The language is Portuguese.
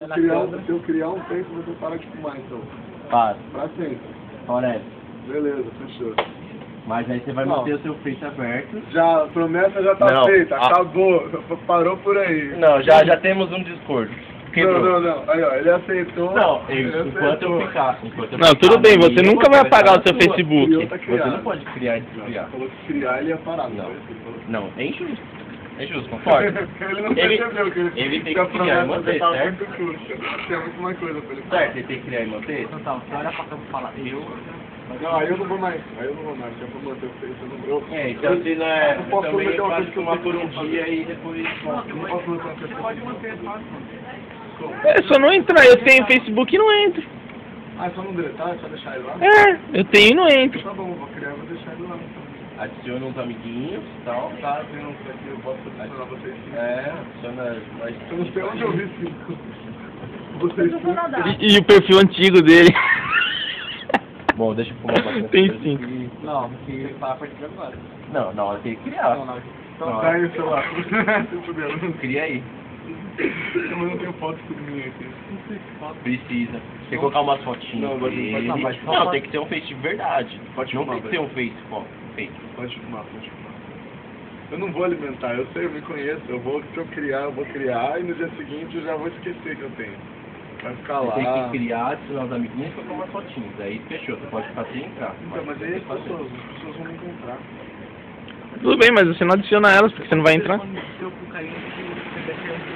Se eu criar um tempo, você para de fumar, então. Para. Pra sempre. Parece. Beleza, fechou. Mas aí você vai manter o seu Face aberto. Já, a promessa já tá Não, feita, a- acabou. Parou por aí. Não, já temos um discurso. Não. Aí, ó, ele aceitou. Não, ele enquanto eu aceitou. ficar. Não, tudo bem, você nunca vai apagar o seu Facebook. Criou, tá Você criado. não pode criar e descriar. Falou que criar ele ia parar. Não. foi isso que ele falou? Não, é injusto. É justo, concorda? Ele não Ele- percebeu que ele tem a que criar e promessa manter, tava certo? muito curta. Tinha muito mais coisa pra ele falar. Certo, ele tem que criar e manter? Então, você olha pra câmera e fala, Não, aí eu não vou mais. Já vou manter o Face, eu não. Então se não é. Eu posso também prometer uma pode coisa que eu fumar sei por que um eu vou dia fazer. e depois. Eu não posso prometer uma coisa que eu pode manter fácil. É só não entrar, eu tenho Facebook e não entro. Ah, é só não deletar, é só deixar ele lá? É, eu tenho e não entro. Tá bom, vou criar e vou deixar ele lá. Então. Adiciona uns amiguinhos e tal. Tá, tem uns aqui, eu posso adicionar vocês sim. É, adiciona mais. Eu não sei onde eu vi cinco. Vocês sim. E o perfil antigo dele. Bom, deixa eu fumar bastante. Tem sim. Não, porque ele fala a partir de agora. Não, na hora que ele criar. Então tá aí o celular. Se fudeu. Cria aí. Eu não tenho foto tudo minha aqui. Precisa. Tem que colocar umas fotinhas. Não, pode dele. filmar. Não, tem que ter um face de verdade. Pode não filmar, tem que ter um face fake. Pode filmar. Eu não vou alimentar, eu sei, eu me conheço. Se eu criar, eu vou criar e no dia seguinte eu já vou esquecer que eu tenho. Vai ficar Você lá. tem que criar, adicionar os amiguinhos e colocar umas fotinhas. Aí fechou, você pode fazer e entrar. Então, mas aí as pessoas vão me encontrar. Tudo bem, mas você não adiciona elas porque você não vai entrar. Se eu com carinho, você deve ter um